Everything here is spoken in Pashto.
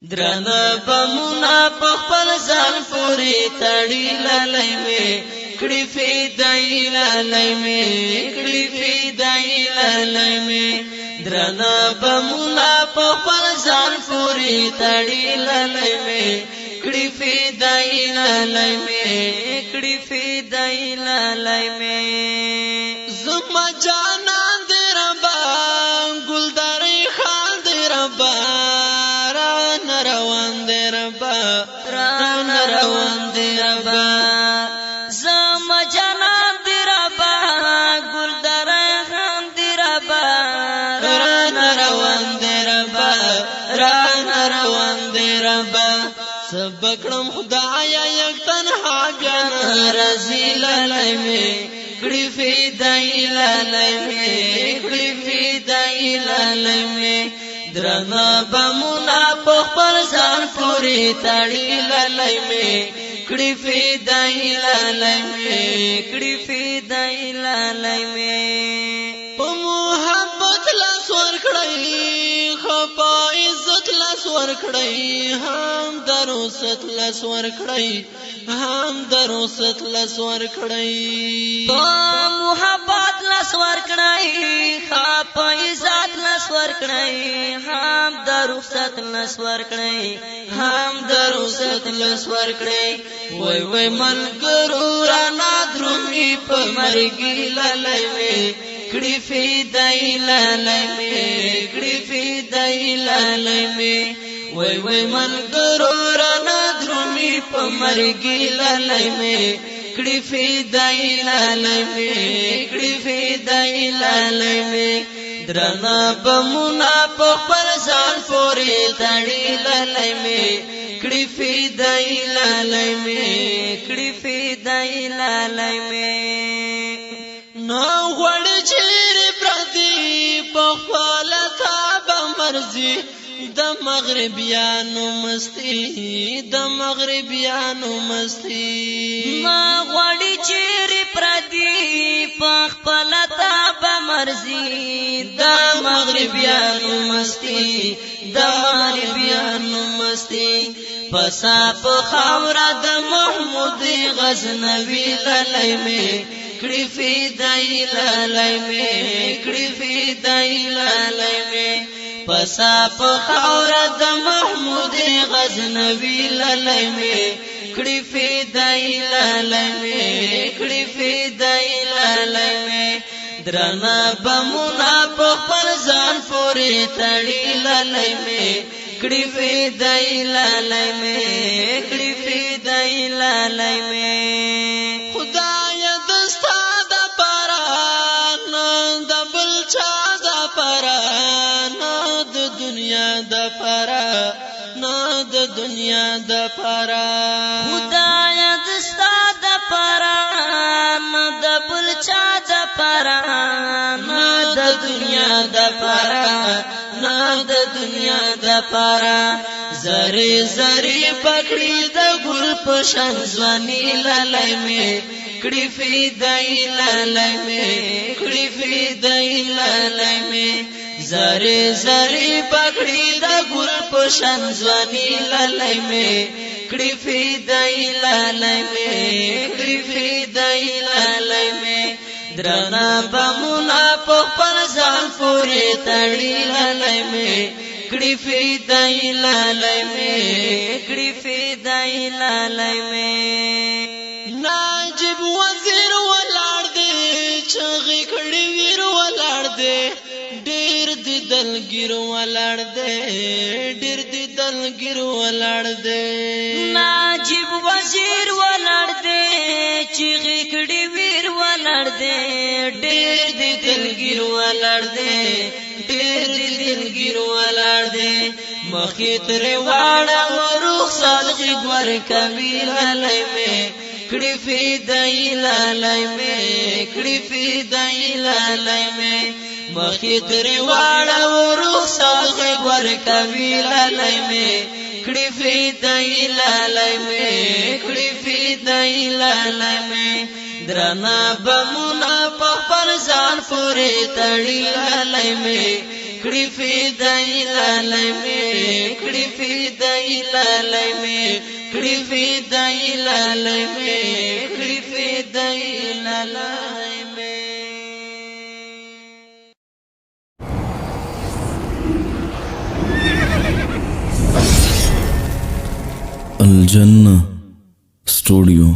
درنه بمونه په خپل ځان پورې تړي لالای مې کړي فدای لالای مې کړي فدای لالای مې درنه بمونه په خپل ځان پورې تړي لالای مې کړي فدای لالای مې کړي فدای لالای مې زما جانان دې ربا ګلداري خان دې ربا روان دې ربا روان دې ربا زما جانان دې ربا ګلداري خان دې ربا روان دې ربا روان دې ربا سبکړم خدایا یک تنها بیان رضی لالای مې کړي فدای لالای مې کړي فدای لالای مې درنه بمونه په خپل ځان پورې تړي لالای مې کړي فدای لالای مې کړي فدای لالای مې په محبت لاس ورکړی خو عزت لاس ورکړی هم دروست لاس ورکړی هم دروست لاس ورکړی په محبت لاس ورکړی خو عزت لاس ورکړی هم دروست لاس ورکړی هم دروست لاس ورکړی وای وای ملګرو را نادرومي په مرګي لالای مې کړي فدای لالای مې کړي فدای لالای مې وای وای ملګرو را نادرومي په مرګي لالای مې کړي فدای لالای مې کړي فدای لالای مې درنه بمونه په خپل ځان پورې تړي لالای مې کړي فدای لالای مې کړي فدای لالای مې نو غوړ چیرې پردي په خپل تاب مرزي د مغربيانو مستی د مغربيانو مستی ما غوړ چیرې پردي په خپل تاب مرزي د مغربيانو مستی د مغربيانو مستی پسا په خاورا د محمود غزنوي لالای مې کړي فدای لالای مې کړي فدای لالای مې پسا په خاورا د محمود غزنوي لالای مې کړي فدای لالای مې کړي فدای لالای مې درنه بمونه په خپل ځان پورې تړي لالای مې کړي فدای لالای مې کړي فدای لالای مې خدای دستا د پران د بل چا د پران د دنیا د پران د دنیا د پران خدای دستا د پران د بل چا د پران د دنیا د پران د دنیا د پران زری زری پکړی د ګل په شان ځواني لالای مې کړي فدای لالای مې کړي فدای لالای مې زری زری پکړی د ګل په شان ځواني لالای مې کړي فدای لالای مې کړي فدای لالای مې درنه بمونه په خپل ځان پورې تړي لالای مې کړي فدای لالای مې کړي فدای لالای مې ناجب وزیر ولاړ دې چغې کړي ویر ولاړ دې ډېر دې دلګیر ولاړ دې ډېر دې دلګیر ولاړ دې ناجب وزیر ولاړ دې چغې کړي ویر ولاړ دې ډېر دې دلګیر ولاړ دې ډېر دې دلګیر ولاړ دې مخې تر واړه روح صالحي ګور کوي لالای مې کړي فدای لالای مې کړي فدای لالای مې مخې تر واړه روح صالحي ګور کوي لالای مې کړي فدای لالای مې کړي فدای لالای مې درنه بمونه په خپل ځان پورې تړي لالای مې کړي فدای لالی می کړي فدای لالی می کړي فدای لالی می کړي فدای لالی می الجنة ستوديو